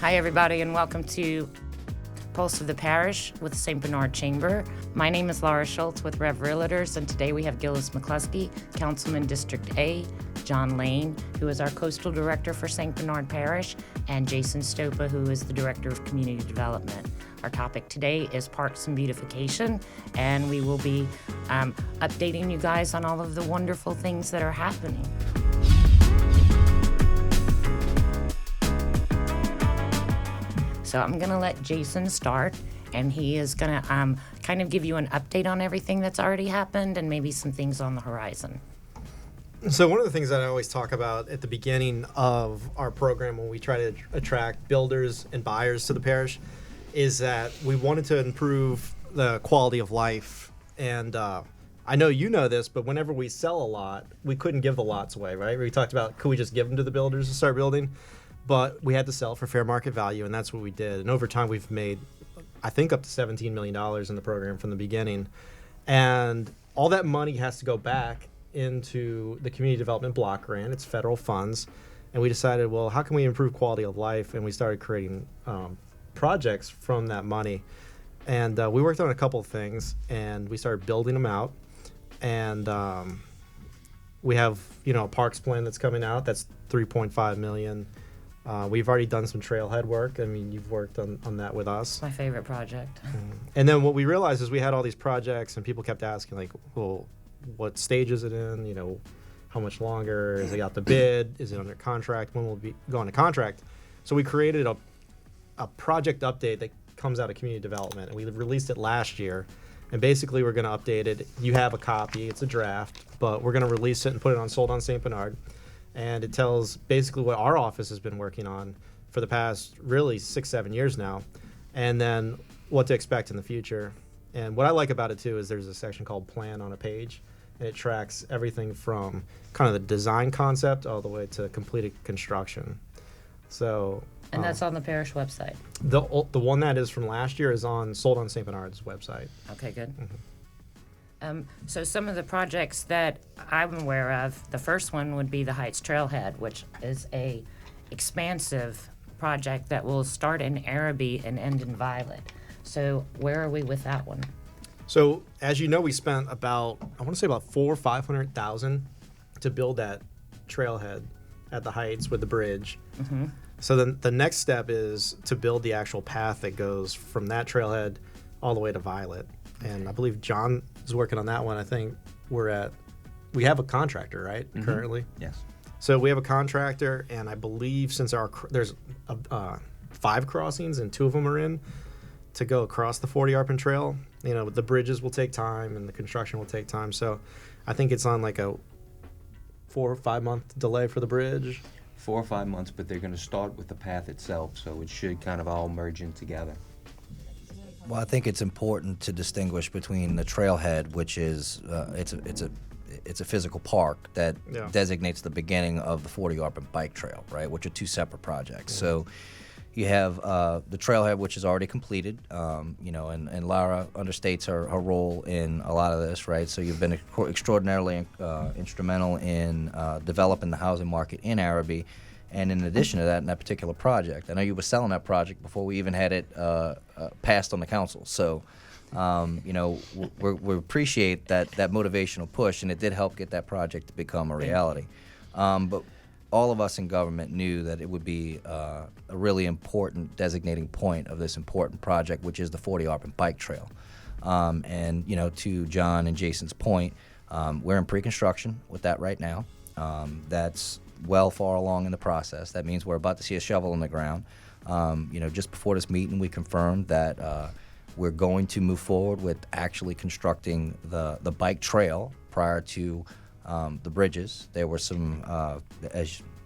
Hi, everybody, and welcome to Pulse of the Parish with St. Bernard Chamber. My name is Lara Schultz with Rev Realtors, and today we have Gillis McCloskey, Councilman District A, John Lane, who is our Coastal Director for St. Bernard Parish, and Jason Stopa, who is the Director of Community Development. Our topic today is Parks and Beautification, and we will be updating you guys on all of the wonderful things that are happening. So I'm going to let Jason start, and he is going to kind of give you an update on everything that's already happened and maybe some things on the horizon. So one of the things that I always talk about at the beginning of our program when we try to attract builders and buyers to the parish is that we wanted to improve the quality of life. And I know you know this, but whenever we sell a lot, we couldn't give the lots away, right? We talked about, could we just give them to the builders to start building? But we had to sell for fair market value, and that's what we did. And over time, we've made, I think, up to $17 million in the program from the beginning. And all that money has to go back into the Community Development Block Grant. It's federal funds. And we decided, well, how can we improve quality of life? And we started creating projects from that money. And we worked on a couple of things, and we started building them out. And we have, a parks plan that's coming out. That's $3.5 million. We've already done some trailhead work. I mean, you've worked on that with us. My favorite project. And then what we realized is we had all these projects, and people kept asking, like, well, what stage is it in? How much longer? Is it out the bid? Is it under contract? When will it be go into contract? So we created a project update that comes out of community development, and we released it last year. And basically, we're going to update it. You have a copy. It's a draft, but we're going to release it and put it on Sold on St. Bernard. And it tells basically what our office has been working on for the past really 6-7 years now, and then what to expect in the future. And what I like about it too is there's a section called Plan on a page, and it tracks everything from kind of the design concept all the way to completed construction. So. And that's on the parish website. The one that is from last year is on Sold on St. Bernard's website. Okay, good. Mm-hmm. So some of the projects that I'm aware of, the first one would be the Heights Trailhead, which is a expansive project that will start in Araby and end in Violet. So where are we with that one? So as you know, we spent about $400,000 or $500,000 to build that trailhead at the Heights with the bridge. Mm-hmm. So then the next step is to build the actual path that goes from that trailhead all the way to Violet. And I believe John is working on that one. I think we have a contractor, right, currently? Yes. So we have a contractor, and I believe since there's 5 crossings and 2 of them are in to go across the 40 Arpin Trail, the bridges will take time and the construction will take time. So I think it's on like a 4 or 5 month delay for the bridge. 4 or 5 months, but they're going to start with the path itself, so it should kind of all merge in together. Well, I think it's important to distinguish between the trailhead, which is it's a physical park that designates the beginning of the 40 Arpin Bike Trail, right? Which are 2 separate projects. Yeah. So you have the trailhead, which is already completed, and Lara understates her role in a lot of this, right? So you've been extraordinarily instrumental in developing the housing market in Araby. And in addition to that, in that particular project, I know you were selling that project before we even had it passed on the council. So, we appreciate that motivational push, and it did help get that project to become a reality. But all of us in government knew that it would be a really important designating point of this important project, which is the 40 Arpin Bike Trail. To John and Jason's point, we're in pre-construction with that right now. That's well far along in the process. That means we're about to see a shovel in the ground. Just before this meeting, we confirmed that we're going to move forward with actually constructing the bike trail prior to the bridges. There were some,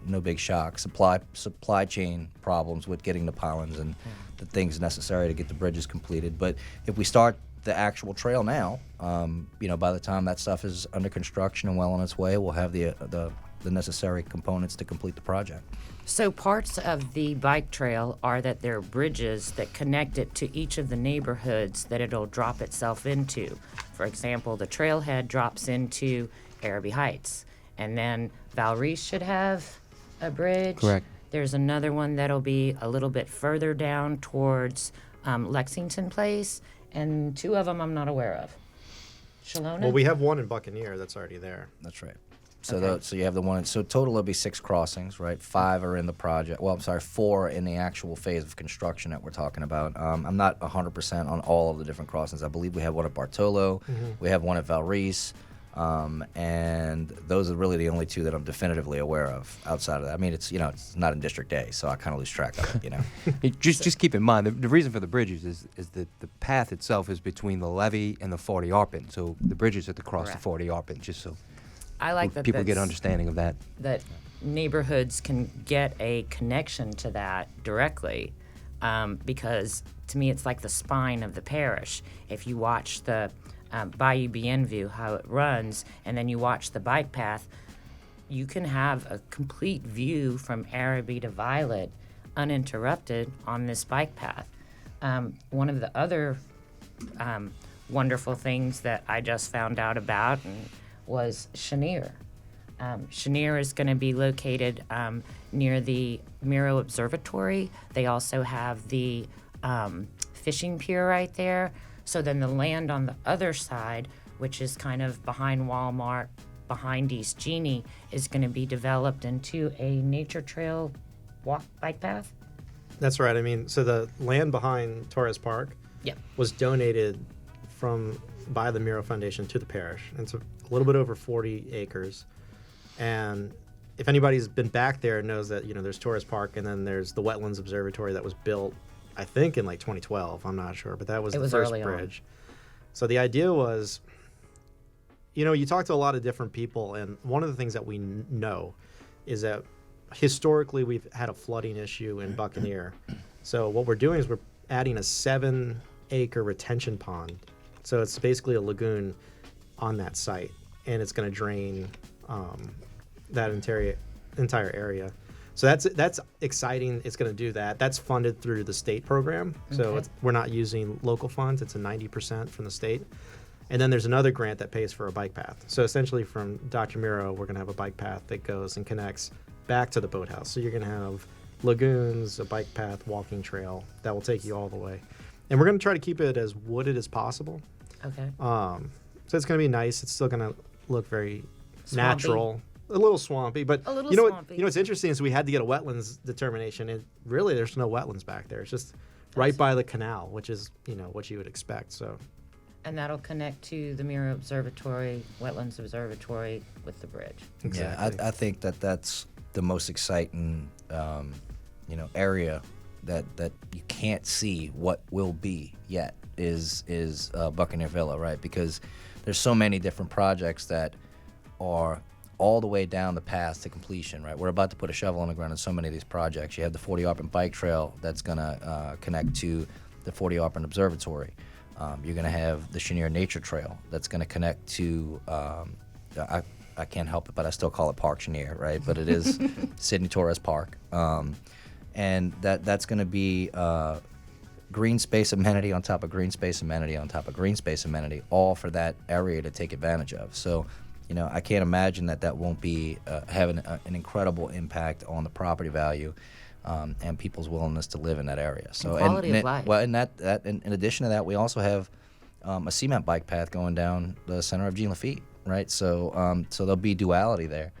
no big shock, supply chain problems with getting the pylons and the things necessary to get the bridges completed. But if we start the actual trail now, by the time that stuff is under construction and well on its way, we'll have the necessary components to complete the project. So parts of the bike trail are that there are bridges that connect it to each of the neighborhoods that it'll drop itself into. For example, the trailhead drops into Araby Heights, and then Valrice should have a bridge. Correct. There's another one that'll be a little bit further down towards Lexington Place, and 2 of them I'm not aware of. Shalona? Well, we have one in Buccaneer that's already there. That's right. So Okay. so you have the one. So total, it'll be 6 crossings, right? 5 are in the project. Well, I'm sorry, 4 in the actual phase of construction that we're talking about. I'm not 100% on all of the different crossings. I believe we have one at Bartolo. We have one at Valrice. And those are really the only 2 that I'm definitively aware of outside of that. I mean, it's not in District A, so I kind of lose track of it, Just keep in mind, the reason for the bridges is that the path itself is between the levee and the 40 ARPAN. So the bridges have to cross the Correct. 40 ARPAN, just so I like that people get that's- understanding of that. that neighborhoods can get a connection to that directly, because to me it's like the spine of the parish. If you watch the Bayou Bienview, how it runs, and then you watch the bike path, you can have a complete view from Araby to Violet uninterrupted on this bike path. One of the other wonderful things that I just found out about was Chenier. Chenier is going to be located near the Miro Observatory. They also have the fishing pier right there. So then the land on the other side, which is kind of behind Walmart, behind East Genie, is going to be developed into a nature trail bike path. That's right. I mean, so the land behind Torres Park Yep. was donated by the Miro Foundation to the parish. And it's a little bit over 40 acres. And if anybody's been back there knows that, there's Torres Park, and then there's the Wetlands Observatory that was built, I think, in like 2012. I'm not sure, but that was It the was first early on. bridge. So the idea was, you talk to a lot of different people, and one of the things that we know is that historically we've had a flooding issue in Buccaneer. So what we're doing is we're adding a 7-acre retention pond. So it's basically a lagoon on that site, and it's going to drain that entire area. So that's exciting. It's going to do that. That's funded through the state program. So Okay. we're not using local funds. It's a 90% from the state. And then there's another grant that pays for a bike path. So essentially from Dr. Miro, we're going to have a bike path that goes and connects back to the boathouse. So you're going to have lagoons, a bike path, walking trail that will take you all the way. And we're going to try to keep it as wooded as possible. Okay. So it's going to be nice. It's still going to look very Swampy. natural. A little swampy, but A little you know swampy. what's interesting is we had to get a wetlands determination, and really there's no wetlands back there. It's just right by the canal, which is what you would expect. So And that'll connect to the Miro Observatory, Wetlands Observatory with the bridge. exactly. Yeah, I think that's the most exciting, area that you can't see what will be yet is Buccaneer Villa, right? Because there's so many different projects that are all the way down the path to completion, right? We're about to put a shovel on the ground in so many of these projects. You have the 40 ARPAN bike trail that's going to connect to the 40 ARPAN Observatory. You're going to have the Chenier Nature Trail that's going to connect to, I can't help it, but I still call it Park Chenier, right? But it is Sidney Torres Park. And that's going to be green space amenity on top of green space amenity on top of green space amenity, all for that area to take advantage of. So, I can't imagine that won't be having an incredible impact on the property value and people's willingness to live in that area. So And quality of life. Well, and in addition to that, we also have a cement bike path going down the center of Jean Lafitte, right? So there'll be duality there.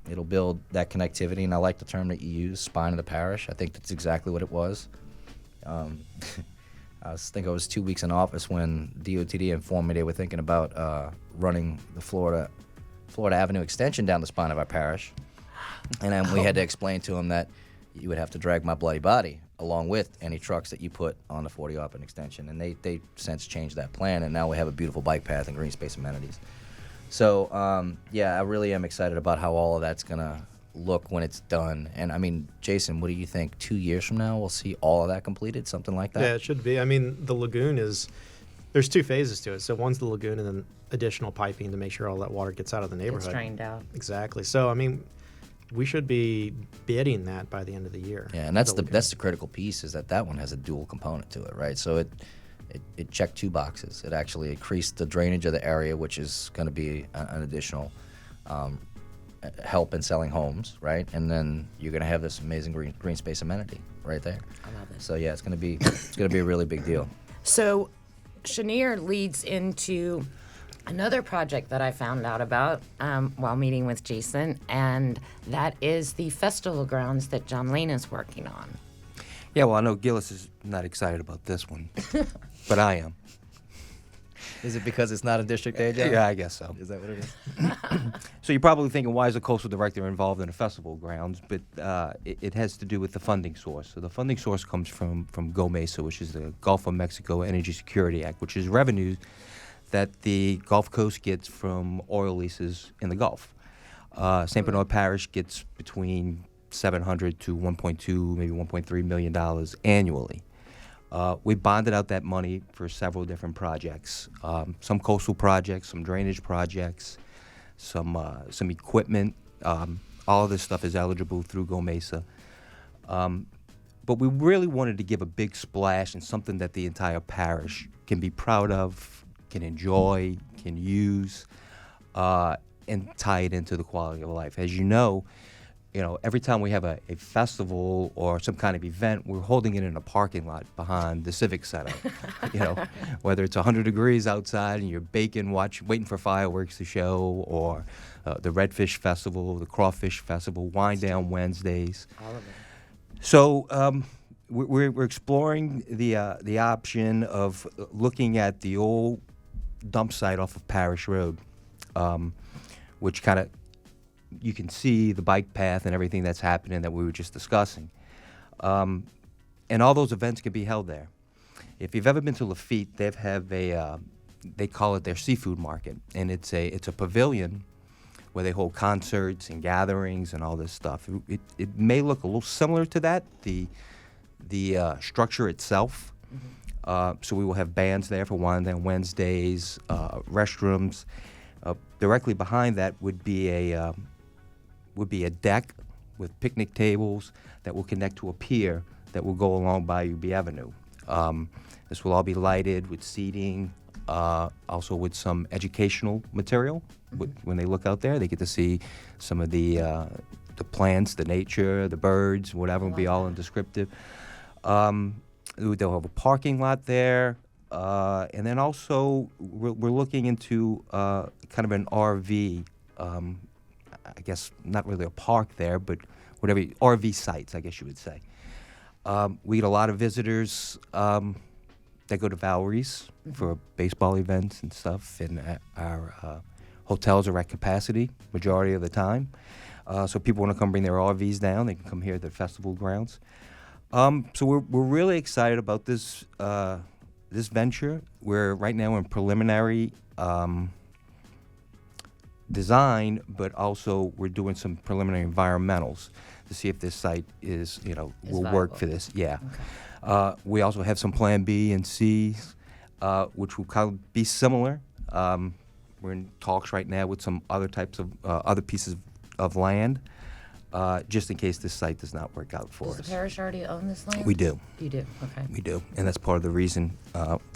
It'll build that connectivity, and I like the term that you use, spine of the parish. I think that's exactly what it was. I think I was 2 weeks in office when DOTD informed me they were thinking about running the Florida Avenue extension down the spine of our parish. And then we had to explain to them that you would have to drag my bloody body along with any trucks that you put on the 40 ARPAN extension. And they since changed that plan, and now we have a beautiful bike path and green space amenities. So, I really am excited about how all of that's going to look when it's done. And, I mean, Jason, what do you think? 2 years from now we'll see all of that completed, something like that? Yeah, it should be. I mean, the lagoon there's 2 phases to it. So one's the lagoon, and then additional piping to make sure all that water gets out of the neighborhood. It's drained out. Exactly. So, I mean, we should be bidding that by the end of the year. Yeah, and that's the the critical piece, is that one has a dual component to it, right? So it checked 2 boxes. It actually increased the drainage of the area, which is going to be an additional help in selling homes, right? And then you're going to have this amazing green space amenity right there. I love it. So yeah, it's going to be a really big deal. So, Chenier leads into another project that I found out about while meeting with Jason, and that is the festival grounds that John Lane is working on. Yeah, well, I know Gillis is not excited about this one, but I am. Is it because it's not a District A job? Yeah, I guess so. Is that what it is? So you're probably thinking, why is the coastal director involved in the festival grounds? But it has to do with the funding source. So the funding source comes from GOMESA, which is the Gulf of Mexico Energy Security Act, which is revenues that the Gulf Coast gets from oil leases in the Gulf. St. Bernard Parish gets between $700 to $1.2, maybe $1.3 million annually. We bonded out that money for several different projects, some coastal projects, some drainage projects, some equipment. All of this stuff is eligible through GOMESA. But we really wanted to give a big splash and something that the entire parish can be proud of, can enjoy, can use, and tie it into the quality of life. As you know, every time we have a festival or some kind of event, we're holding it in a parking lot behind the Civic Center. Whether it's 100 degrees outside and you're baking, waiting for fireworks to show, or the Redfish Festival, the Crawfish Festival, Wine Down Wednesdays. All of it. So we're exploring the option of looking at the old dump site off of Parish Road, which kind of, you can see the bike path and everything that's happening that we were just discussing. And all those events can be held there. If you've ever been to Lafitte, they have they call it their seafood market. And it's a pavilion where they hold concerts and gatherings and all this stuff. It may look a little similar to that, the structure itself. Mm-hmm. So we will have bands there for Wine Down Wednesdays, restrooms. Directly behind that would be a deck with picnic tables that will connect to a pier that will go along Bayou Avenue. This will all be lighted with seating, also with some educational material. When they look out there, they get to see some of the plants, the nature, the birds, whatever, will be all in descriptive. They'll have a parking lot there. And then also, we're looking into kind of an RV, I guess not really a park there, but whatever, RV sites, I guess you would say. We get a lot of visitors that go to Valerie's for baseball events and stuff, and our hotels are at capacity majority of the time. So people want to come bring their RVs down, they can come here at the festival grounds. So we're really excited about this venture. We're right now in preliminary design, but also we're doing some preliminary environmentals to see if this site will viable. work for this. Yeah. Okay. We also have some Plan B and C, which will kind of be similar. We're in talks right now with some other types of other pieces of land, just in case this site does not work out for us. Does the parish already own this land? We do. You do? Okay. We do, and that's part of the reason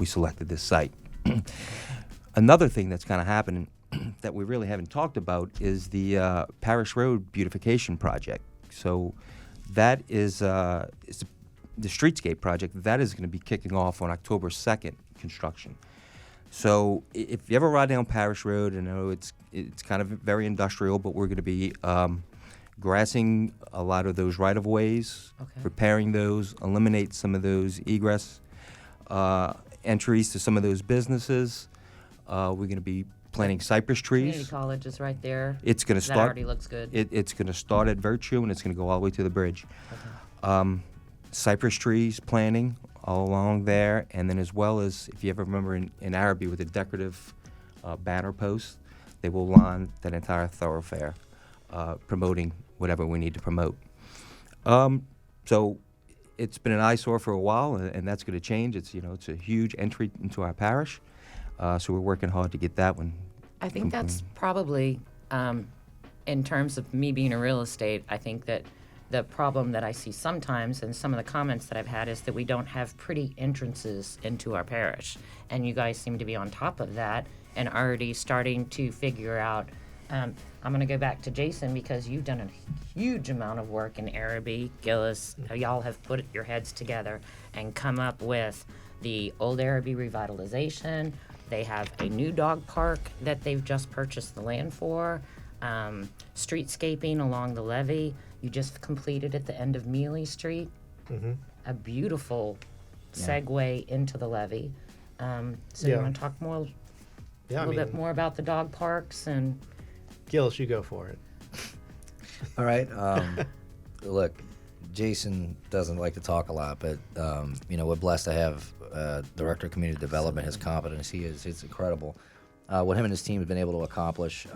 we selected this site. Another thing that's kind of happening that we really haven't talked about is the Parish Road Beautification project. So that is the streetscape project. That is going to be kicking off on October 2nd, construction. So if you ever ride down Parish Road, I know it's kind of very industrial, but we're going to be grassing a lot of those right-of-ways, Okay. repairing those, eliminate some of those egress entries to some of those businesses. We're going to be planting cypress trees. Community college is right there. It's going to That start. already looks good. It's going to start at Virtue, and it's going to go all the way to the bridge. Okay. Cypress trees planting all along there, and then as well as, if you ever remember in Araby with the decorative banner posts, they will line that entire thoroughfare, promoting whatever we need to promote. So it's been an eyesore for a while, and that's going to change. It's a huge entry into our parish, so we're working hard to get that one. I think that's probably, in terms of me being a real estate, I think that the problem that I see sometimes, and some of the comments that I've had, is that we don't have pretty entrances into our parish. And you guys seem to be on top of that and already starting to figure out I'm going to go back to Jason because you've done a huge amount of work in Araby, Gillis. Y'all have put your heads together and come up with the old Araby revitalization. They have a new dog park that they've just purchased the land for. Streetscaping along the levee. You just completed at the end of Mealy Street. A beautiful segue into the levee. So you want to talk more, a little bit more about the dog parks and... Gillis, you go for it. All right. Look, Jason doesn't like to talk a lot, but we're blessed to have Director of Community Development. His competence, it's incredible. What him and his team have been able to accomplish.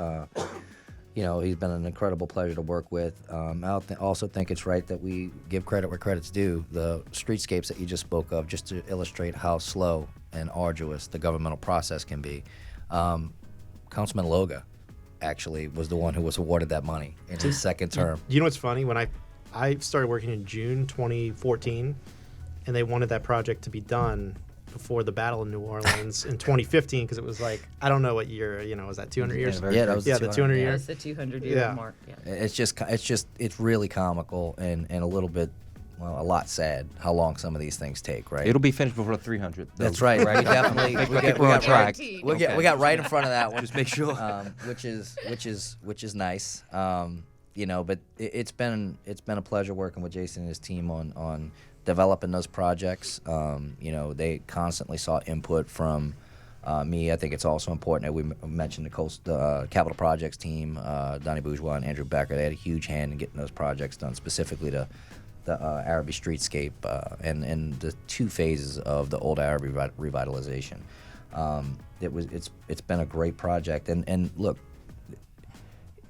He's been an incredible pleasure to work with. I also think it's right that we give credit where credit's due. The streetscapes that you just spoke of, just to illustrate how slow and arduous the governmental process can be. Councilman Loga actually was the one who was awarded that money in his second term. You know what's funny? When I started working in June 2014, and they wanted that project to be done before the Battle of New Orleans in 2015, because it was like, I don't know what year, was that 200 years? Yeah, that was the 200 Yeah, year. it's the 200-year mark. Yeah. It's really comical and a little bit, a lot sad how long some of these things take, right? It'll be finished before 300. That's right. We definitely we're on track. We got right in front of that one. Just make sure. Which is nice. But it's been a pleasure working with Jason and his team on developing those projects. They constantly sought input from me. I think it's also important that we mentioned the Capital Projects team, Donnie Bourgeois and Andrew Becker. They had a huge hand in getting those projects done, specifically the Araby streetscape and the 2 phases of the old Araby revitalization. It's been a great project, and look,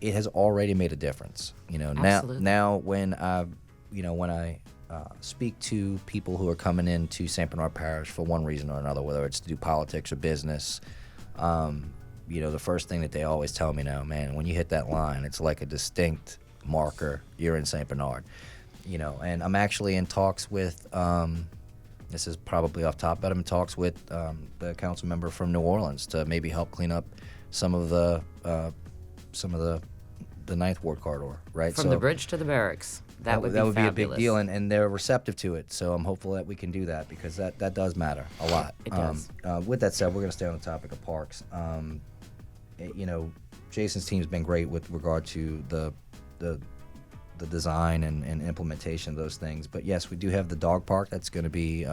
it has already made a difference. Now when I speak to people who are coming into St. Bernard Parish for one reason or another, whether it's to do politics or business, the first thing that they always tell me now, man, when you hit that line, it's like a distinct marker. You're in St. Bernard. And I'm actually in talks with, this is probably off top, but I'm in talks with the council member from New Orleans to maybe help clean up some of the Ninth Ward corridor, right? From the bridge to the barracks. That would be a big deal, and they're receptive to it. So I'm hopeful that we can do that because that does matter a lot. It does. With that said, we're going to stay on the topic of parks. Jason's team's been great with regard to the design and implementation of those things. But yes, we do have the dog park that's going to be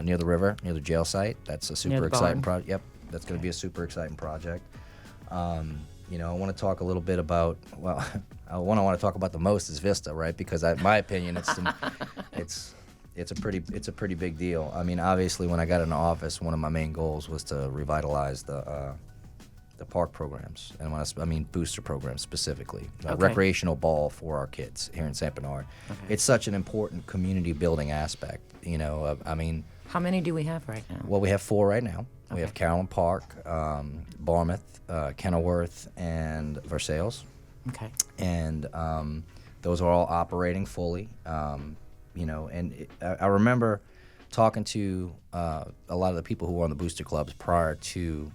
near the river, near the jail site. That's a super exciting project. Yep, that's going to be a super exciting project. I want to talk a little bit about, one I want to talk about the most is Vista, right? Because in my opinion, it's a pretty big deal. I mean, obviously, when I got into office, one of my main goals was to revitalize the park programs, and when I mean booster programs specifically, recreational ball for our kids here in St. Bernard. Okay. It's such an important community building aspect. How many do we have right now? Well, we have 4 right now. Okay. We have Carolyn Park, Barmouth, Kenilworth, and Versailles. Okay. And those are all operating fully. I remember talking to a lot of the people who were on the booster clubs prior to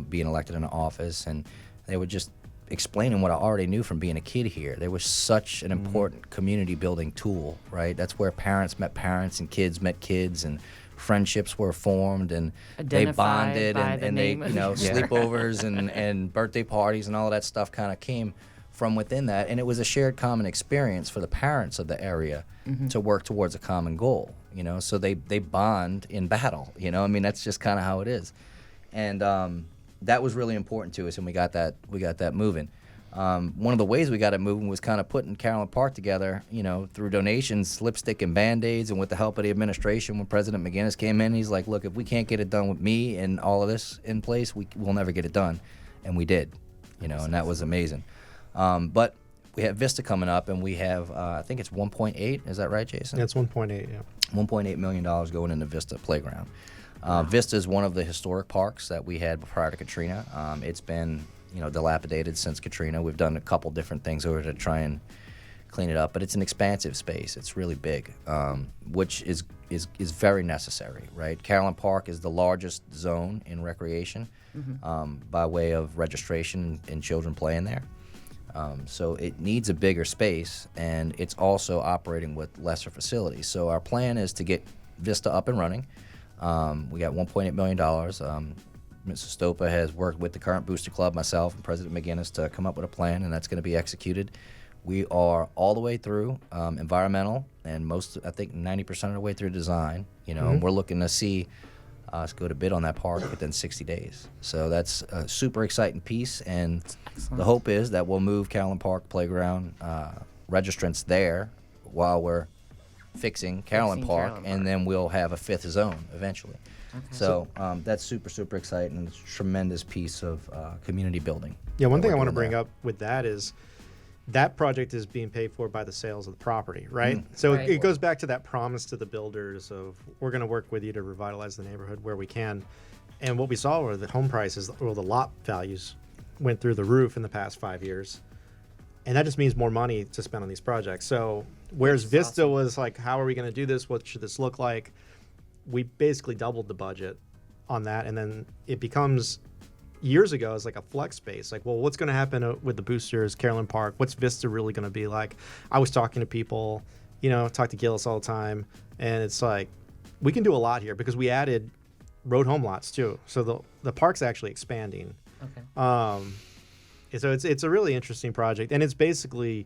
being elected into office, and they were just explaining what I already knew from being a kid here. They were such an important community building tool, right? That's where parents met parents and kids met kids, and friendships were formed, and they bonded, and they, sleepovers and birthday parties and all of that stuff kind of came from within that, and it was a shared common experience for the parents of the area to work towards a common goal, so they bond in battle, that's just kind of how it is. And that was really important to us, and we got that moving. One of the ways we got it moving was kind of putting Carolyn Park together, through donations, lipstick and Band-Aids, and with the help of the administration. When President McGinnis came in, he's like, look, if we can't get it done with me and all of this in place, we'll never get it done. And we did, and that was amazing. But we have Vista coming up, and we have, I think it's 1.8, is that right, Jason? That's 1.8, yeah. $1.8 million going into Vista Playground. Vista is one of the historic parks that we had prior to Katrina. It's been, dilapidated since Katrina. We've done a couple different things over to try and clean it up. But it's an expansive space. It's really big, which is very necessary, right? Carolyn Park is the largest zone in recreation by way of registration and children playing there. So it needs a bigger space, and it's also operating with lesser facilities. So our plan is to get Vista up and running. We got $1.8 million. Mrs. Stopa has worked with the current Booster Club, myself, and President McGinnis to come up with a plan, and that's going to be executed. We are all the way through environmental, and I think 90% of the way through design. And we're looking to see us go to bid on that park within 60 days. So that's a super exciting piece, and the hope is that we'll move Carolyn Park Playground registrants there while we're fixing Carolyn Park, and then we'll have a fifth zone eventually. Okay. So that's super, super exciting. It's a tremendous piece of community building. Yeah, one thing I want to bring up with that is that project is being paid for by the sales of the property, right? So it goes back to that promise to the builders of, we're going to work with you to revitalize the neighborhood where we can. And what we saw were the home prices, or the lot values, went through the roof in the past 5 years. And that just means more money to spend on these projects. So whereas Vista was like, how are we going to do this? What should this look like? We basically doubled the budget on that. And then it becomes, years ago, it's like a flex space. Like, well, what's going to happen with the boosters, Carolyn Park? What's Vista really going to be like? I was talking to people, talk to Gillis all the time. And it's like, we can do a lot here because we added road home lots too. So the park's actually expanding. Okay. So it's a really interesting project, and it's basically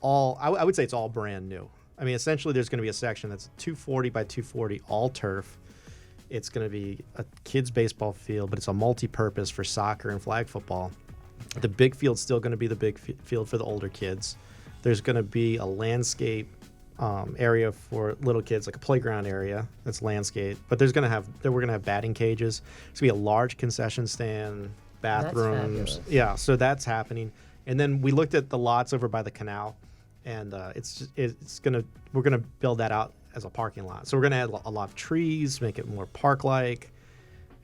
all, I would say it's all brand new. I mean, essentially there's going to be a section that's 240 by 240, all turf. It's going to be a kids baseball field, but it's a multi-purpose for soccer and flag football. The big field's still going to be the big field for the older kids. There's going to be a landscape area for little kids, like a playground area that's landscape. But we're going to have batting cages. There's going to be a large concession stand, bathrooms. Yeah, so that's happening. And then we looked at the lots over by the canal, and we're gonna build that out as a parking lot. So we're gonna add a lot of trees, make it more park-like,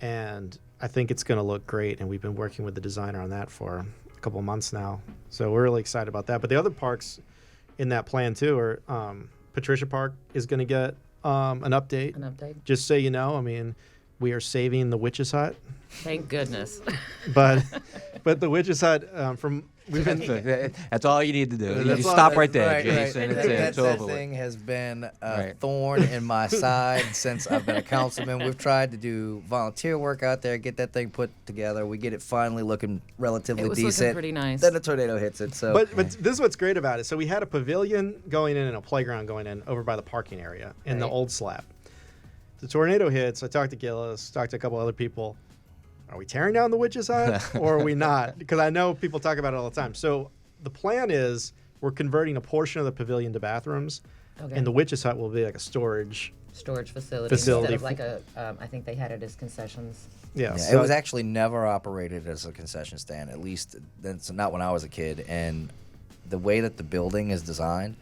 and I think it's gonna look great. And we've been working with the designer on that for a couple of months now, so we're really excited about that. But the other parks in that plan too are Patricia Park is gonna get an update. An update. Just so you know, I mean, we are saving the Witch's Hut. Thank goodness. But the Witch's Hut that's all you need to do. You stop right there, Jason. It's over. That thing has been a thorn in my side since I've been a councilman. We've tried to do volunteer work out there, get that thing put together. We get it finally looking relatively decent. It was looking pretty nice. Then the tornado hits it. So, but this is what's great about it. So we had a pavilion going in and a playground going in over by the parking area in the old slab. The tornado hits. I talked to Gillis, talked to a couple other people. Are we tearing down the Witch's Hut or are we not? Because I know people talk about it all the time. So the plan is we're converting a portion of the pavilion to bathrooms, and the Witch's Hut will be like a storage facility instead of like I think they had it as concessions. Yeah, so it was actually never operated as a concession stand. At least that's not when I was a kid. And the way that the building is designed,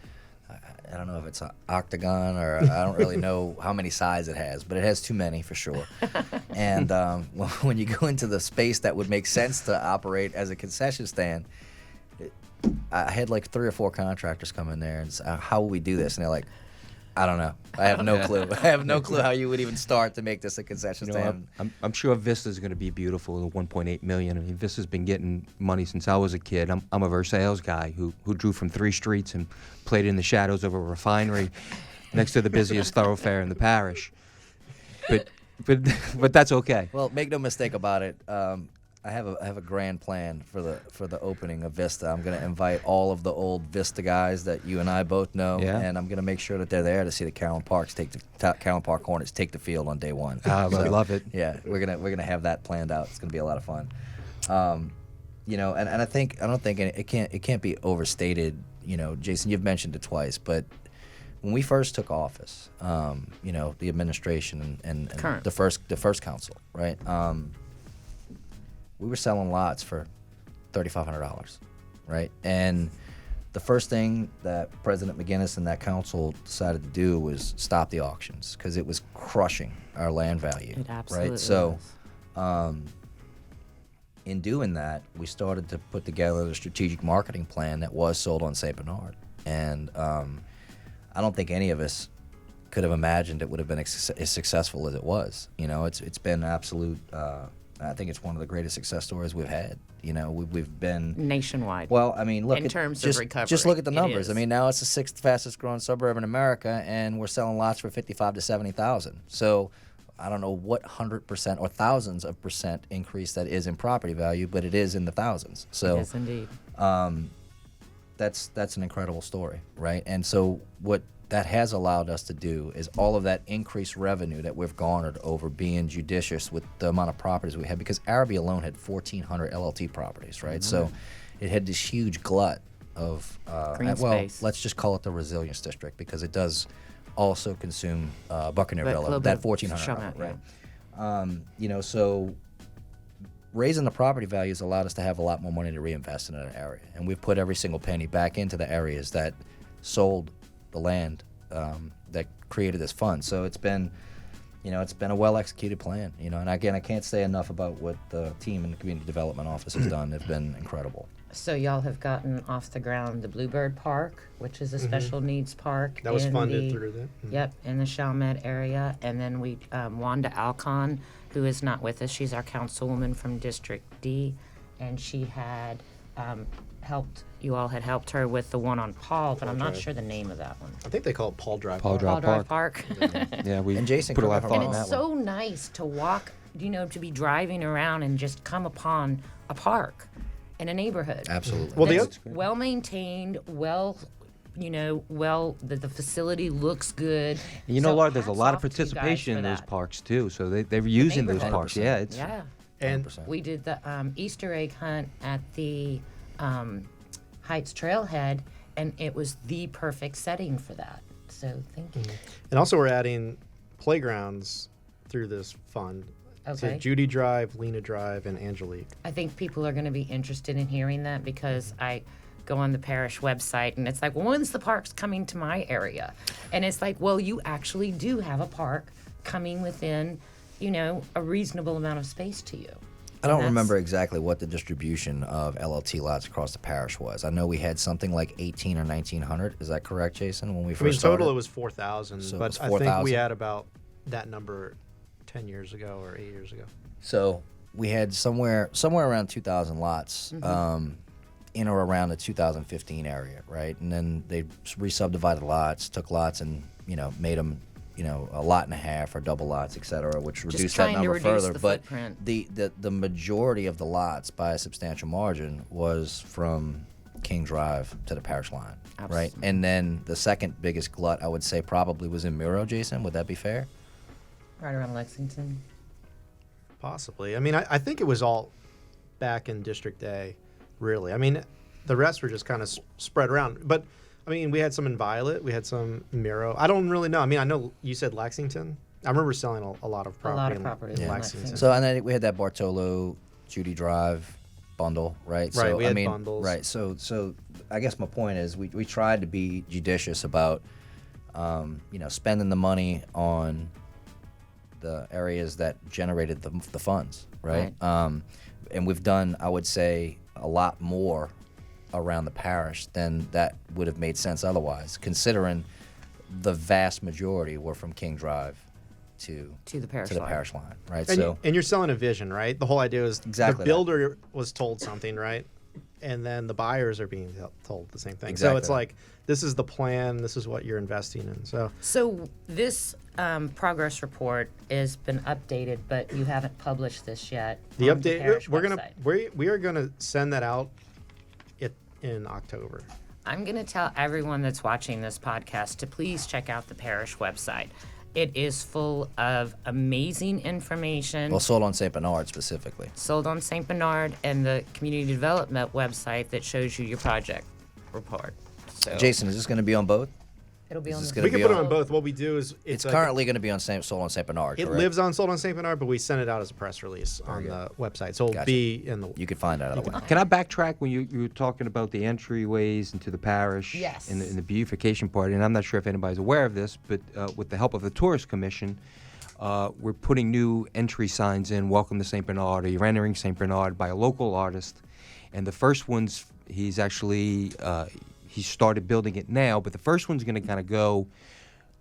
I don't know if it's an octagon or I don't really know how many sides it has, but it has too many for sure. And when you go into the space that would make sense to operate as a concession stand, I had like 3 or 4 contractors come in there and say, how will we do this? And they're like, I don't know. I have no clue. I have no clue how you would even start to make this a concession stand. I'm sure Vista's going to be beautiful. The $1.8 million. I mean, Vista's been getting money since I was a kid. I'm a Versailles guy who drew from 3 streets and played in the shadows of a refinery next to the busiest thoroughfare in the parish. But that's okay. Well, make no mistake about it. I have a grand plan for the opening of Vista. I'm going to invite all of the old Vista guys that you and I both know, and I'm going to make sure that they're there to see the Carolyn Park Hornets take the field on day one. I love it. Yeah, we're gonna have that planned out. It's going to be a lot of fun. And I don't think it can't be overstated. Jason, you've mentioned it twice, but when we first took office, the administration and the first council, right? We were selling lots for $3,500, right? And the first thing that President McGinnis and that council decided to do was stop the auctions because it was crushing our land value. It absolutely right? So, was. in doing that, we started to put together the strategic marketing plan that was sold on St. Bernard. And I don't think any of us could have imagined it would have been as successful as it was. You know, it's been absolute. I think it's one of the greatest success stories we've had. You know, we've been nationwide. Well, I mean, look in terms just, of recovery. Just look at the it numbers. is. I mean, now it's the 6th fastest growing suburb in America, and we're selling lots for $55,000 to $70,000. So I don't know what 100% or thousands of percent increase that is in property value, but it is in the thousands. So Yes, indeed. that's an incredible story, right? And so what that has allowed us to do is all of that increased revenue that we've garnered over being judicious with the amount of properties we had, because Araby alone had 1,400 LLT properties, right? So it had this huge glut of, Green well, space. let's just call it the resilience district, because it does also consume Buccaneer But a Villa, little that bit 1,400, Shawmut, right? You know, so raising the property values allowed us to have a lot more money to reinvest in an area, and we've put every single penny back into the areas that sold the land that created this fund. So it's been, you know, it's been a well-executed plan. You know, and again, I can't say enough about what the team in the community development office has done. They've been incredible. So y'all have gotten off the ground the Bluebird Park, which is a special needs park. That was in funded the- through that. Yep, in the Chalmette area. And then we, Wanda Alcon, who is not with us, she's our councilwoman from District D, and she had you all had helped her with the one on Paul, but I'm not Drive. sure the name of that one. I think they call it Paul Drive. Paul Park. Drive. Paul Drive Park. Yeah, we And Jason, put a lot of correct me thought if And in it's that one. so nice to walk, you know, to be driving around and just come upon a park in a neighborhood. Absolutely. Well, the That's other, well maintained, the facility looks good. And you know, So Laura, there's a hats lot of off to you guys participation for in those that. parks too. So they're using those neighborhood. parks. Yeah, it's Yeah. and 100%. We did the Easter egg hunt at the Heights Trailhead, and it was the perfect setting for that. So thank you. And also, we're adding playgrounds through this fund. Okay. So Judy Drive, Lena Drive, and Angelique. I think people are going to be interested in hearing that, because I go on the parish website and it's like, well, when's the parks coming to my area? And it's like, well, you actually do have a park coming within, you know, a reasonable amount of space to you. I don't That's- remember exactly what the distribution of LLT lots across the parish was. I know we had something like 1,800 or 1,900. Is that correct, Jason, when we I first mean, started? total it was 4,000, So it but was I think 4,000? we had about that number 10 years ago or 8 years ago. So we had somewhere around 2,000 lots in or around the 2015 area, right? And then they re-subdivided lots, took lots and, you know, made them, you know, a lot and a half or double lots, et cetera, which reduced that trying to number reduce further. the But footprint. the majority of the lots by a substantial margin was from King Drive to the parish line, right? Absolutely. And then the second biggest glut, I would say, probably was in Muro, Jason. Would that be fair? Right around Lexington. Possibly. I mean, I think it was all back in District A, really. I mean, the rest were just kind of spread around. But, I mean, we had some in Violet. We had some in Miro. I don't really know. I mean, I know you said Lexington. I remember selling a lot of property in property in in Lexington. Lexington. So and then we had that Bartolo, Judy Drive bundle, right? Right, So we I had mean, bundles. right. So I guess my point is we tried to be judicious about you know, spending the money on the areas that generated the funds, right? And we've done, I would say, a lot more around the parish than that would have made sense otherwise, considering the vast majority were from King Drive to To the parish line. parish line, right? And, So and you're selling a vision, right? The whole idea is Exactly the builder was told something, right? And then the buyers are being told the same thing. So Exactly it's right. like, this is the plan. This is what you're investing in. So this progress report has been updated, but you haven't published this yet. the on update, parish we're website. we are gonna send that out in October. I'm going to tell everyone that's watching this podcast to please check out the parish website. It is full of amazing information. well, sold on St. Bernard specifically. Sold on St. Bernard and the community development website that shows you your project report. So Jason, is this going to be on both? it'll be is on this the gonna We can be put on- them on both. What we do is It's like- currently going to be on sold on St. Bernard. it correct? lives on Sold on St. Bernard, but we send it out as a press release on the website. So it'll Gotcha. be in the You could find that otherwise. Can I backtrack when you were talking about the entryways into the parish? Yes. In the beautification part, and I'm not sure if anybody's aware of this, but with the help of the Tourist Commission, we're putting new entry signs in, Welcome to St. Bernard, or You're Entering St. Bernard, by a local artist. And the first one's, he's actually, he started building it now, but the first one's going to kind of go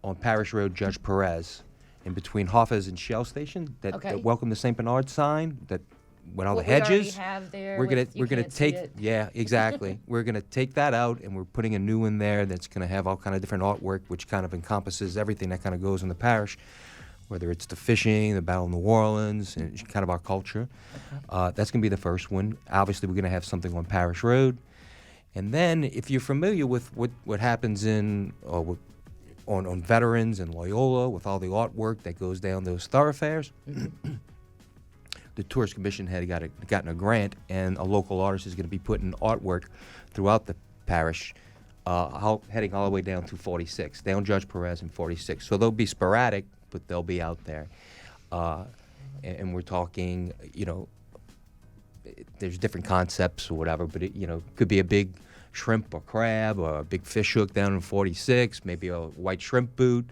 on Parish Road, Judge Perez, in between Hoffa's and Shell Station, that Welcome to St. Bernard sign, that with all the hedges. We already have there We're with, gonna can't see take it. yeah, exactly. We're gonna take that out, and we're putting a new in there that's gonna have all kind of different artwork, which kind of encompasses everything that kind of goes in the parish, whether it's the fishing, the Battle of New Orleans, and kind of our culture. That's gonna be the first one. Obviously, we're gonna have something on Parish Road, and then if you're familiar with what happens in on Veterans and Loyola with all the artwork that goes down those thoroughfares. The Tourist Commission had gotten a grant, and a local artist is going to be putting artwork throughout the parish, heading all the way down to 46, down Judge Perez and 46. So they'll be sporadic, but they'll be out there. And we're talking, there's different concepts or whatever, but it, could be a big shrimp or crab or a big fish hook down in 46, maybe a white shrimp boot.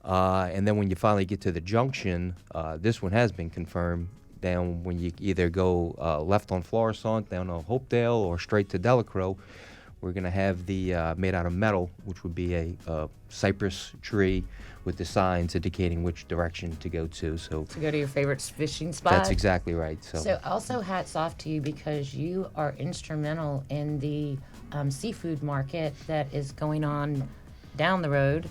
And then when you finally get to the junction, this one has been confirmed, down when you either go left on Florissant, down on Hopedale, or straight to Delacroix, we're going to have the made out of metal, which would be a cypress tree with the signs indicating which direction to go to. So To go to your favorite fishing spot. that's exactly right. So also hats off to you, because you are instrumental in the seafood market that is going on down the road.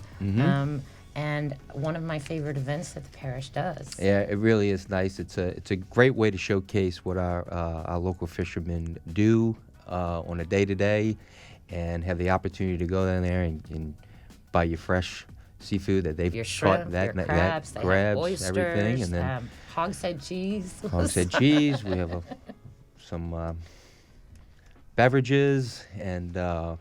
And one of my favorite events that the parish does. yeah, it really is nice. It's a great way to showcase what our local fishermen do on a day-to-day, and have the opportunity to go down there and buy your fresh seafood that they've Your shrimp, caught, your crabs, they have crabs, oysters, everything, and then hogshead cheese. hogshead cheese. We have some beverages and a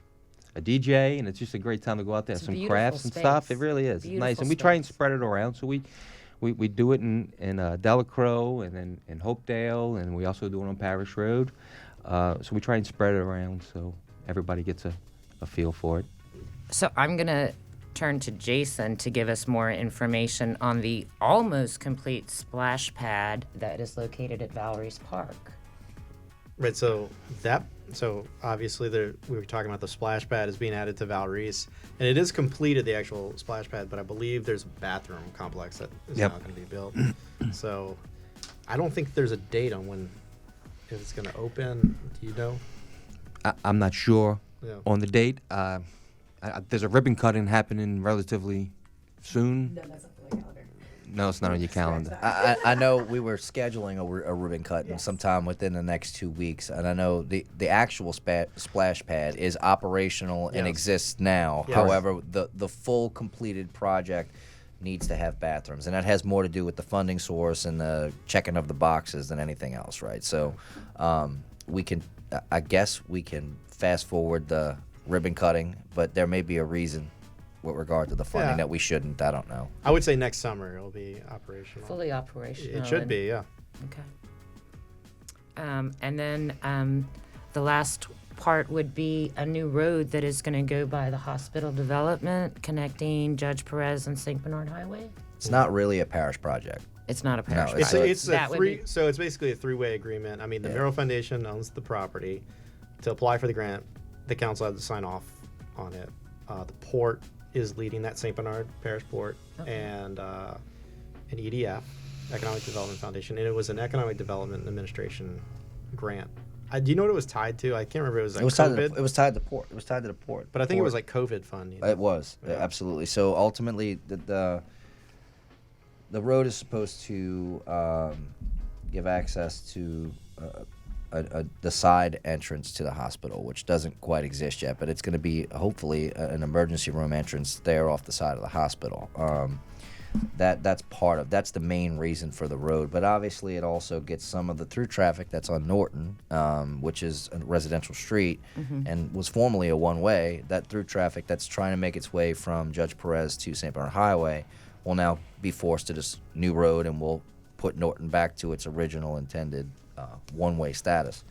DJ, and it's just a great time to go out there. It's a Some beautiful crafts and stuff. space. It really is. It's nice, Beautiful and we try and space. spread it around. So we do it in Delacroix, and then in Hopedale, and we also do it on Parish Road. So we try and spread it around so everybody gets a feel for it. So I'm going to turn to Jason to give us more information on the almost complete splash pad that is located at Valerie's Park. Right, so obviously we were talking about the splash pad is being added to Valerie's, and it is completed, the actual splash pad, but I believe there's a bathroom complex that is now going to be built. So I don't think there's a date on when it's going to open. Do you know? I'm not sure Yeah. on the date. There's a ribbon cutting happening relatively soon. No, that's not the calendar. No, it's not on your calendar. I know we were scheduling a ribbon cutting sometime within the next 2 weeks, and I know the actual splash pad is operational and Yes. exists now. Yes. However, the full completed project needs to have bathrooms, and that has more to do with the funding source and the checking of the boxes than anything else, right? So I guess we can fast forward the ribbon cutting, but there may be a reason with regard to the funding Yeah. that we shouldn't. I don't know. I would say next summer it'll be operational. Fully operational. It should and- be, yeah. Okay. And then the last part would be a new road that is going to go by the hospital development, connecting Judge Perez and St. Bernard Highway. It's not really a parish project. It's not a parish. it's- project. It's a That would be- so it's basically a three-way agreement. I mean, the Yeah. Merrill Foundation owns the property. To apply for the grant, the council had to sign off on it. The port is leading that St. Bernard Parish Port, and an EDF, Economic Development Foundation, and it was an Economic Development Administration grant. Do you know what it was tied to? I can't remember. It was like It was tied COVID, to it was tied to port. It was tied to the port. but I think it was Port- like COVID funding. It was Yeah. absolutely. So ultimately, the road is supposed to give access to the side entrance to the hospital, which doesn't quite exist yet, but it's going to be hopefully an emergency room entrance there off the side of the hospital. That's the main reason for the road, but obviously it also gets some of the through traffic that's on Norton, which is a residential street and was formerly a one-way. That through traffic that's trying to make its way from Judge Perez to St. Bernard Highway will now be forced to this new road, and will put Norton back to its original intended one-way status.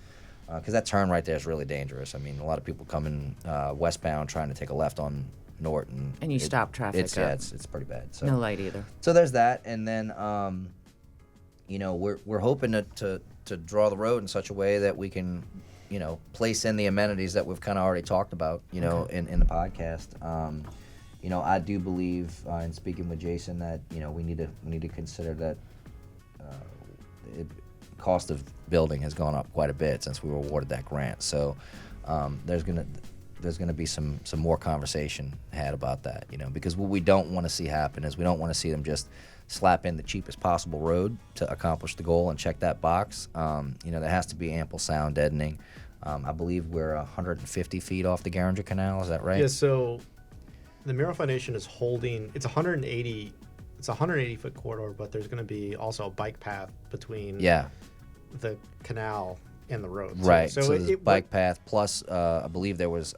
Because that turn right there is really dangerous. I mean, a lot of people coming westbound trying to take a left on Norton. And you stop traffic It's up. it's pretty bad. So No light either. so there's that, and then we're hoping to draw the road in such a way that we can place in the amenities that we've kind of already talked about in the podcast. I do believe in speaking with Jason that we need to consider that cost of building has gone up quite a bit since we were awarded that grant. So there's gonna be some more conversation had about that, because what we don't want to see happen is we don't want to see them just slap in the cheapest possible road to accomplish the goal and check that box. There has to be ample sound deadening. I believe we're 150 feet off the Garinger Canal. Is that right? Yeah. So the Mural Foundation is holding. It's 180. It's a 180-foot corridor, but there's going to be also a bike path between the canal and the road. Right. So there's bike path plus I believe there was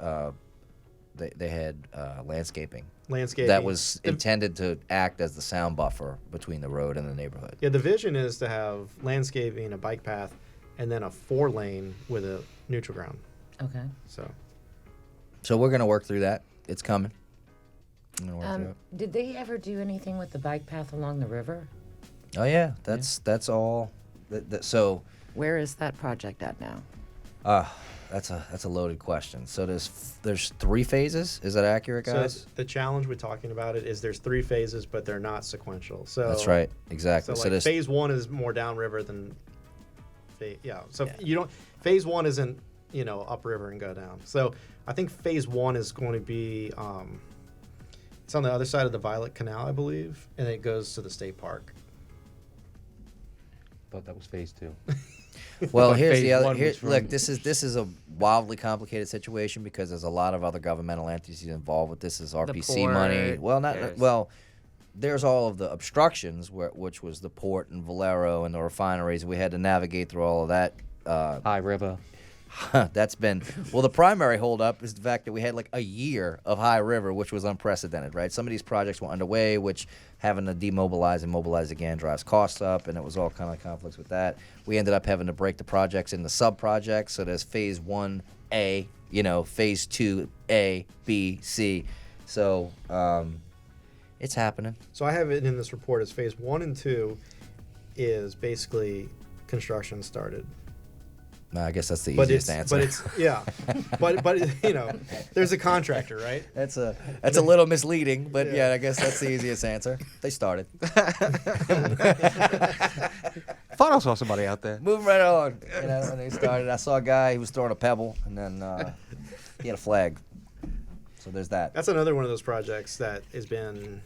they had landscaping that was intended to act as the sound buffer between the road and the neighborhood. Yeah, the vision is to have landscaping, a bike path, and then a 4-lane with a neutral ground. Okay. So we're gonna work through that. It's coming. I'm gonna work through it. Did they ever do anything with the bike path along the river? Oh yeah, that's all. So Where is that project at now? that's a loaded question. So there's 3 phases. Is that accurate, guys? So the challenge with talking about it is there's 3 phases, but they're not sequential. So that's right, exactly. So like phase 1 is more downriver than you don't. Phase 1 isn't upriver and go down. So I think phase 1 is going to be it's on the other side of the Violet Canal, I believe, and it goes to the state park. Thought that was phase 2. Well, here's phase the other. one Here, was from- look, this is a wildly complicated situation because there's a lot of other governmental entities involved with this. Is RPC money? Well, there's all of the obstructions, which was the port and Valero and the refineries. We had to navigate through all of that. High River. That's been the primary holdup is the fact that we had like a year of High River, which was unprecedented, right? Some of these projects were underway, which having to demobilize and mobilize again drives costs up, and it was all kind of conflicts with that. We ended up having to break the projects into sub-projects, so there's phase 1A, phase 2A, B, C. So it's happening. So I have it in this report as phase 1 and 2 is basically construction started. I guess that's the easiest answer. But there's a contractor, right? That's a little misleading, but yeah, I guess that's the easiest answer. They started. Thought I saw somebody out there. Moving right on. When they started, I saw a guy. He was throwing a pebble, and then he had a flag. So there's that. That's another one of those projects that has been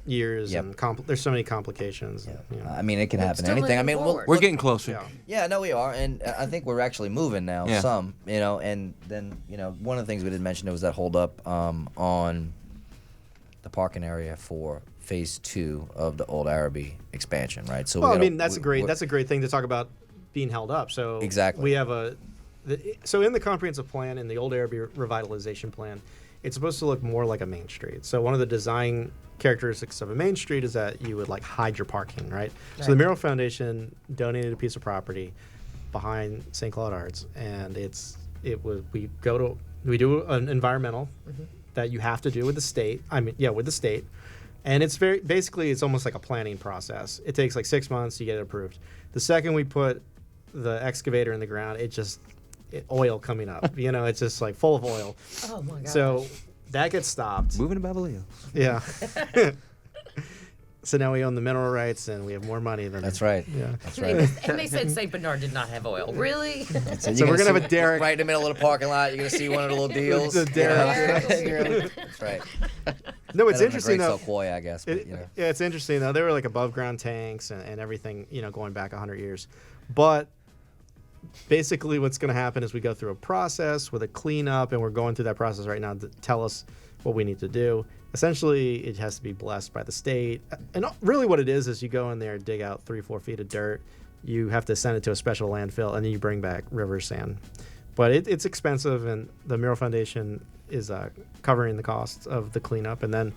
years and there's so many complications. I mean, it can happen. still Anything. I mean, moving forward. We're getting closer. Yeah, no, we are, and I think we're actually moving now. Yeah. Some, and then one of the things we didn't mention was that hold up on the parking area for phase 2 of the Old Araby expansion, right? So well, I mean, that's a great thing to talk about being held up. So exactly, we have so in the comprehensive plan, in the Old Araby revitalization plan, it's supposed to look more like a main street. So one of the design characteristics of a main street is that you would hide your parking, right? So the Mural Foundation donated a piece of property behind St. Claude Arts, and we do an environmental that you have to do with the state. With the state, and it's it's almost like a planning process. It takes 6 months to get it approved. The second we put the excavator in the ground, oil coming up. It's just full of oil. Oh my God. So that gets stopped. Moving to Beverly Hills. Yeah. So now we own the mineral rights and we have more money than. That's right. Yeah. That's right. And they said St. Bernard did not have oil. Really? So we're gonna have a derrick right in the middle of the parking lot. You're gonna see one of the little deals. The derrick. That's right. No, it's Better than a interesting Great though. Sequoia, I guess. But, Yeah, it's interesting though. They were above ground tanks and everything, going back 100 years. But basically what's going to happen is we go through a process with a cleanup, and we're going through that process right now to tell us what we need to do. Essentially, it has to be blessed by the state. And really what it is you go in there, dig out 3-4 feet of dirt. You have to send it to a special landfill, and then you bring back river sand. But it's expensive, and the Mural Foundation is covering the costs of the cleanup, and then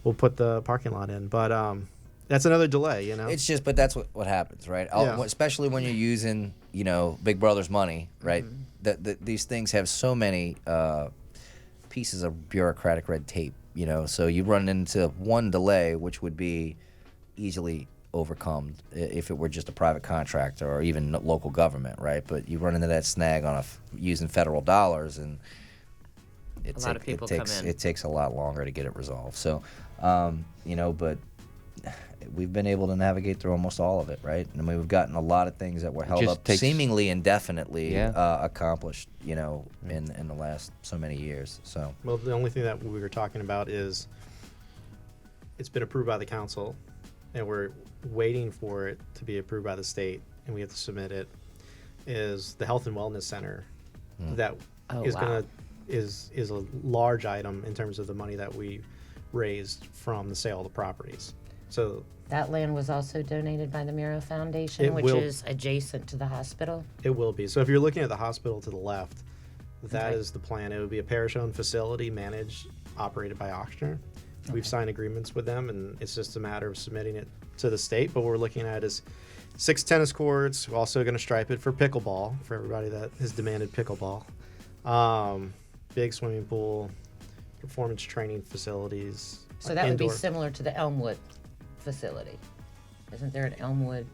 we'll put the parking lot in. But that's another delay, It's just, but that's what happens, right? Especially when you're using, Big Brother's money, right? These things have so many pieces of bureaucratic red tape, so you run into one delay, which would be easily overcome if it were just a private contractor or even local government, right? But you run into that snag on using federal dollars, and A lot of people come in. It takes a lot longer to get it resolved. So, but we've been able to navigate through almost all of it, right? I mean, we've gotten a lot of things that were held up seemingly indefinitely accomplished, in the last so many years. So, well, the only thing that we were talking about is it's been approved by the council, and we're waiting for it to be approved by the state, and we have to submit it. Is the Health and Wellness Center that is a large item in terms of the money that we raised from the sale of the properties. So that land was also donated by the Miro Foundation, which is adjacent to the hospital. It will be. So if you're looking at the hospital to the left, that is the plan. It would be a parish-owned facility managed, operated by Auctioner. We've signed agreements with them, and it's just a matter of submitting it to the state. But what we're looking at is 6 tennis courts. We're also going to stripe it for pickleball, for everybody that has demanded pickleball. Big swimming pool, performance training facilities. So that would be similar to the Elmwood facility. Isn't there an Elmwood?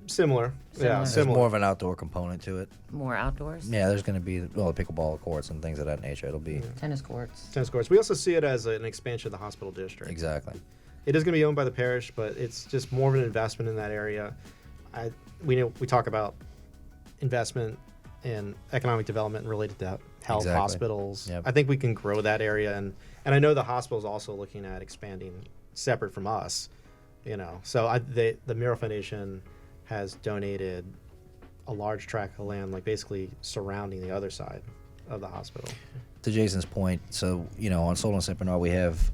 Similar. Yeah, There's similar. more of an outdoor component to it. More outdoors? Yeah, there's going to be the pickleball courts and things of that nature. It'll be Tennis courts. Tennis courts. We also see it as an expansion of the hospital district. exactly. It is going to be owned by the parish, but it's just more of an investment in that area. We talk about investment and economic development related to health, hospitals. Yep. I think we can grow that area, and I know the hospital is also looking at expanding separate from us. So the Miro Foundation has donated a large tract of land, like basically surrounding the other side of the hospital. To Jason's point, so on Solon St. Bernard we have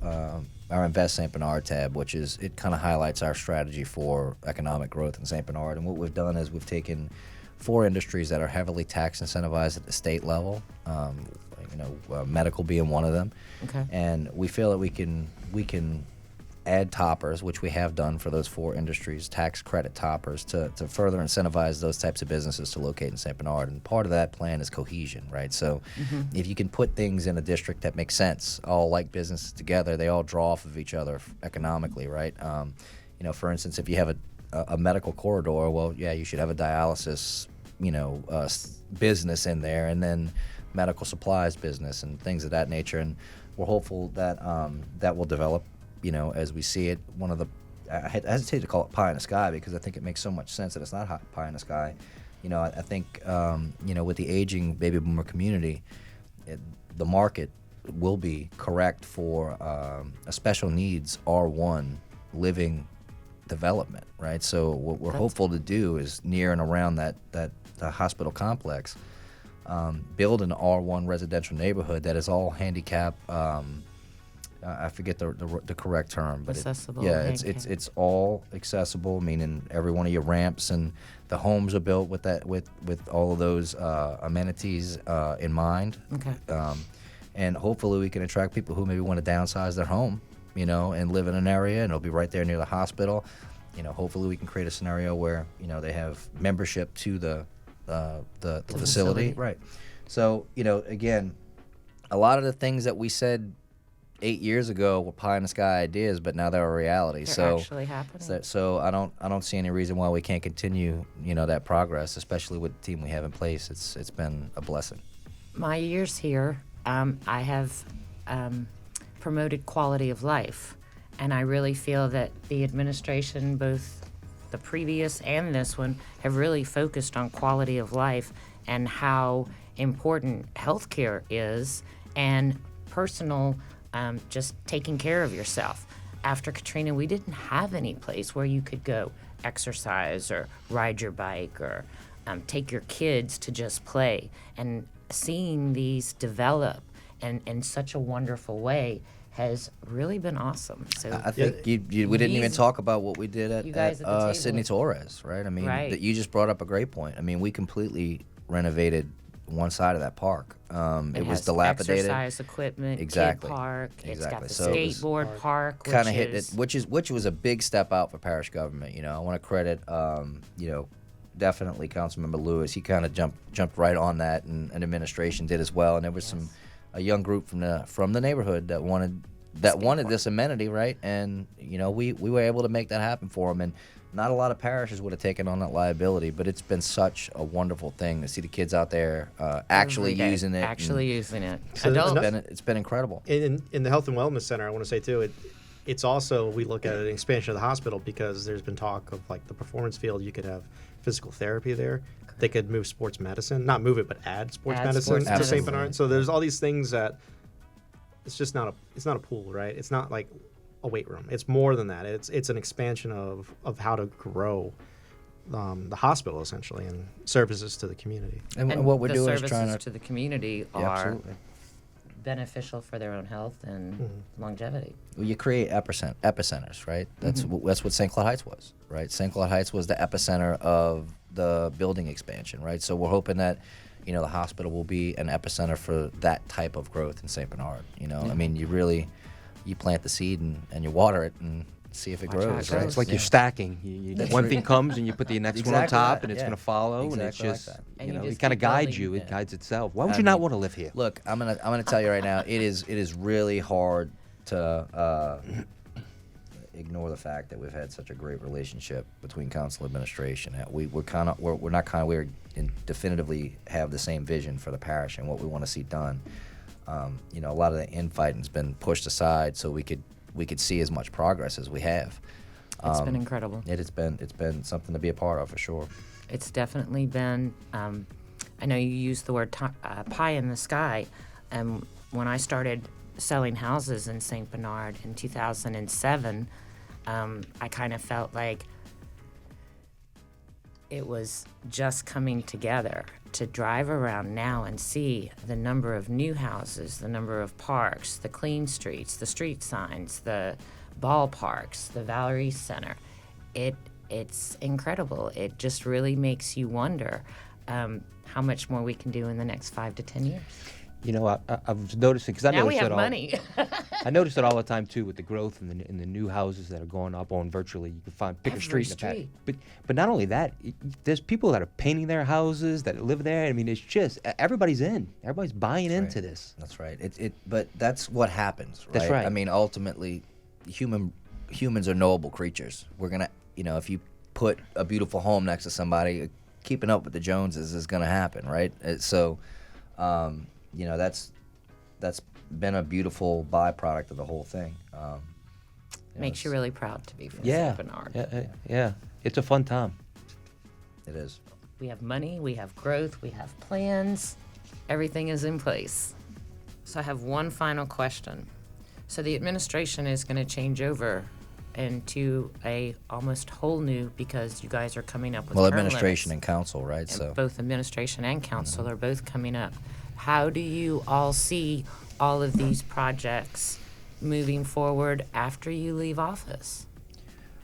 our Invest St. Bernard tab, which it kind of highlights our strategy for economic growth in St. Bernard. And what we've done is we've taken 4 industries that are heavily tax incentivized at the state level, medical being one of them. Okay. And we feel that we can add toppers, which we have done for those 4 industries, tax credit toppers, to further incentivize those types of businesses to locate in St. Bernard. And part of that plan is cohesion, right? So if you can put things in a district that makes sense, all like businesses together, they all draw off of each other economically, right? For instance, if you have a medical corridor, well, yeah, you should have a dialysis, business in there, and then medical supplies business and things of that nature. And we're hopeful that that will develop, as we see it. I hesitate to call it pie in the sky because I think it makes so much sense that it's not pie in the sky. I think, with the aging baby boomer community, the market will be correct for a special needs R1 living development, right? So what we're hopeful to do is near and around that hospital complex, build an R1 residential neighborhood that is all handicap. I forget the correct term, but accessible. It's all accessible, meaning every one of your ramps and the homes are built with all of those amenities in mind. Okay. And hopefully we can attract people who maybe want to downsize their home, and live in an area, and it'll be right there near the hospital. Hopefully we can create a scenario where they have membership to the facility. Right. So again, a lot of the things that we said 8 years ago were pie in the sky ideas, but now they're a reality. They're actually happening. So I don't see any reason why we can't continue that progress, especially with the team we have in place. It's been a blessing. My years here, I have promoted quality of life, and I really feel that the administration, both the previous and this one, have really focused on quality of life and how important healthcare is, and personal, just taking care of yourself. After Katrina, we didn't have any place where you could go exercise or ride your bike or take your kids to just play. And seeing these develop in such a wonderful way has really been awesome. So I think we didn't even talk about what we did at Sidney Torres, right? I mean, Right. You just brought up a great point. I mean, we completely renovated one side of that park. It was has dilapidated. exercise equipment, Exactly. kid park. It's got Exactly. the So it was skateboard park, Kind of hit it, which was a big step out for parish government. I want to credit, definitely Councilmember Lewis. He kind of jumped right on that, and administration did as well. And there was some a young group from the neighborhood that wanted this amenity, right? And we were able to make that happen for them. And not a lot of parishes would have taken on that liability, but it's been such a wonderful thing to see the kids out there actually using it. Actually using it. So It's been incredible. In the Health and Wellness Center, I want to say too, it's also, we look at an expansion of the hospital because there's been talk of like the performance field. You could have physical therapy there. They could move sports medicine, not move it, but add sports medicine to St. Bernard. So there's all these things that it's just not a pool, right? It's not like a weight room. It's more than that. It's an expansion of how to grow the hospital essentially and services to the community. And what we're the doing is services trying to the community Yeah, are absolutely. beneficial for their own health and longevity. Well, you create epicenters, right? That's what St. Cloud Heights was, right? St. Cloud Heights was the epicenter of the building expansion, right? So we're hoping that the hospital will be an epicenter for that type of growth in St. Bernard. I mean, you plant the seed and you water it and see if it Watch how grows, it right? grows. It's like you're stacking. One thing comes and you put the next one on Exactly top, that, and it's yeah. going to follow, and it's Exactly like just that. And you it just kind of keep guides building you. It it. guides itself. Why would you not want to live here? Look, I'm gonna tell you right now, it is really hard to ignore the fact that we've had such a great relationship between council administration. We definitively have the same vision for the parish and what we want to see done. A lot of the infighting's been pushed aside so we could see as much progress as we have. It's been incredible. It's been something to be a part of for sure. It's definitely been, I know you used the word pie in the sky. When I started selling houses in St. Bernard in 2007, I kind of felt like it was just coming together. To drive around now and see the number of new houses, the number of parks, the clean streets, the street signs, the ballparks, the Valerie Center, it's incredible. It just really makes you wonder how much more we can do in the next 5 to 10 years. I've noticed it because I Now we notice have it all. money. I notice it all the time too with the growth in the new houses that are going up on virtually. You can pick a Every street in the street. But not only that, there's people that are painting their houses that live there. I mean, it's just everybody's in. Everybody's buying into this. That's right. But that's what happens, right? That's right. I mean, ultimately, humans are knowable creatures. We're gonna, if you put a beautiful home next to somebody, keeping up with the Joneses is gonna happen, right? So, that's been a beautiful byproduct of the whole thing. Makes you really proud to be from Yeah. St. Bernard. Yeah. It's a fun time. It is. We have money, we have growth, we have plans. Everything is in place. So I have one final question. So the administration is going to change over into a almost whole new, because you guys are coming up with Well, term administration limits. and council, right? And So both administration and council are both coming up. How do you all see all of these projects moving forward after you leave office?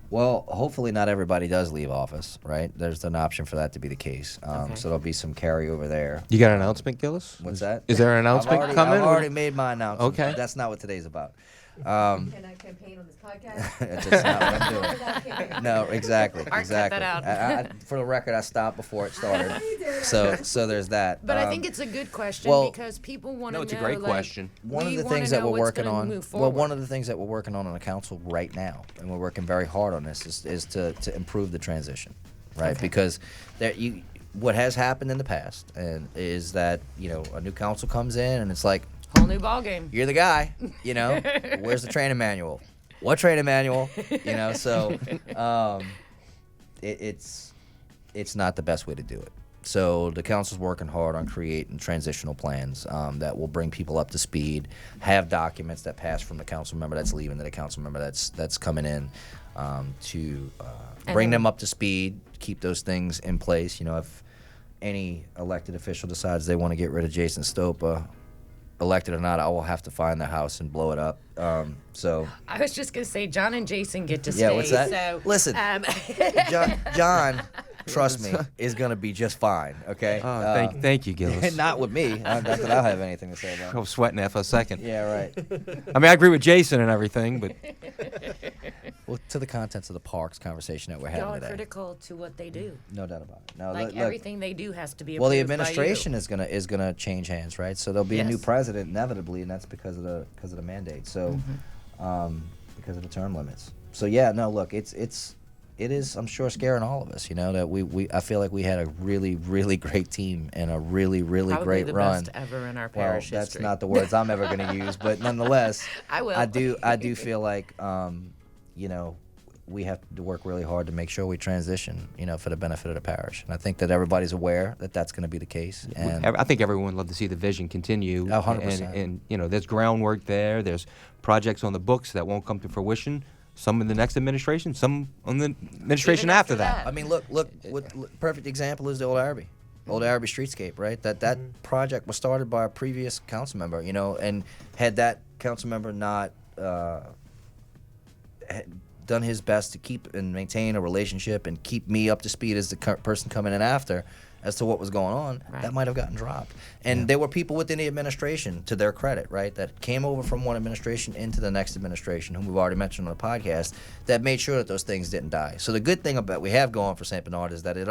Well, hopefully not everybody does leave office, right? There's an option for that to be the case. Okay. So there'll be some carryover there. You got an announcement, Gillis? What's that? Is there an announcement coming? I've already made my announcement. Okay. That's not what today's about. Can I campaign on this podcast? That's not what I'm doing. No, exactly. cut Exactly. that out. I, for the record, I stopped before it started. So there's that. But I think it's a good question well- because people want to know. No, it's a great like, question. One of we the wanna things that know we're what's working gonna on, move well, forward. one of the things that we're working on the council right now, and we're working very hard on this, is to improve the transition, right? Okay. Because what has happened in the past and is that a new council comes in and it's like, Whole new ballgame. you're the guy, where's the training manual? What training manual? So it's not the best way to do it. So the council's working hard on creating transitional plans that will bring people up to speed, have documents that pass from the council member that's leaving to the council member that's coming in to bring them up to speed, keep those things in place. If any elected official decides they want to get rid of Jason Stopa, elected or not, I will have to find the house and blow it up. So I was just gonna say, John and Jason get to yeah, stay. what's that? So, Listen, John, trust me, is gonna be just fine. Okay. Thank you, Gillis. Not with me. Not that I'll have anything to say about I it. was sweating that for a second. Yeah, right. I mean, I agree with Jason and everything, but Well, to the contents of the parks conversation that we're having Y'all are today. critical to what they do. No doubt about it. No, Like look, everything they do has to be well, the approved by you. administration is gonna change hands, right? So there'll be a new Yes. president inevitably, and that's because of the mandate. So, because of the term limits. So yeah, no, look, it is, I'm sure, scaring all of us. You know that I feel like we had a really, really great team and a really, really Probably great the run. best ever in our Well, parish that's history. not the words I'm ever going to use, but nonetheless, I will. I do feel like, you know, we have to work really hard to make sure we transition, you know, for the benefit of the parish. And I think that everybody's aware that that's going to be the case. And I think everyone would love to see the vision continue. 100%. And you know, there's groundwork there. There's projects on the books that won't come to fruition. Some in the next administration, some on the administration Even after after that. that. I mean, look, perfect example is the Old Araby. Old Araby Streetscape, right? That project was started by a previous council member, you know, and had that council member not done his best to keep and maintain a relationship and keep me up to speed as the person coming in after as to what was going on, Right. that might have gotten dropped. And there were people within the administration, to their credit, right, that came over from one administration into the next administration, whom we've already mentioned on the podcast, that made sure that those things didn't die. So the good thing about we have going for St. Bernard is that it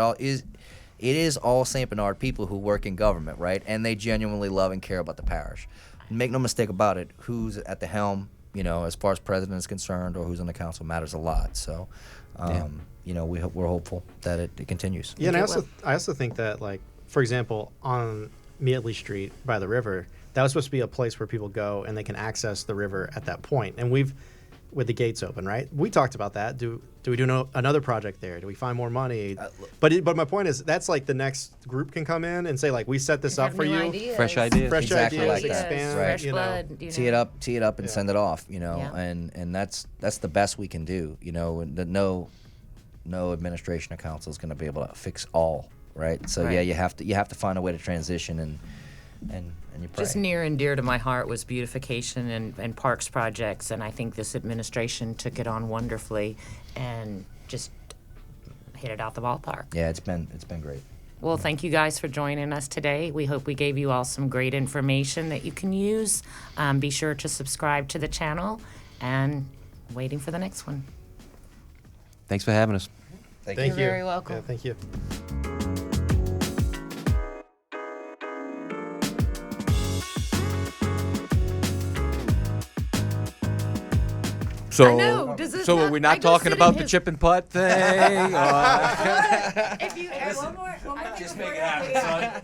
is all St. Bernard people who work in government, right, and they genuinely love and care about the parish. Make no mistake about it, who's at the helm, you know, as far as president is concerned, or who's on the council matters a lot. So, you know, we're hopeful that it continues. Yeah, and Okay, I also think that, like, for example, on Meatley Street by the river, that was supposed to be a place where people go and they can access the river at that point. And with the gates open, right? We talked about that. Do we do another project there? Do we find more money? But my point is, that's like the next group can come in and say, like, we set this up Have for new you. ideas. Fresh ideas. Fresh Exactly ideas, like that. expand, Right. you know. blood, you Tee it up, and Yeah. send it off. You know, Yeah. and that's the best we can do. You know, and that no administration or council is going to be able to fix all. Right. So Right. yeah, you have to find a way to transition and you pray. Just near and dear to my heart was beautification and parks projects, and I think this administration took it on wonderfully and just hit it out the ballpark. Yeah, it's been great. Well, thank you guys for joining us today. We hope we gave you all some great information that you can use. Be sure to subscribe to the channel, and waiting for the next one. Thanks for having us. Thank Thank You're you. very welcome. Yeah, thank you. So, I know. Does this so not- are we I not go talking sit in about the his- chip and putt thing? If you One more Just thing make it before happen, we- son.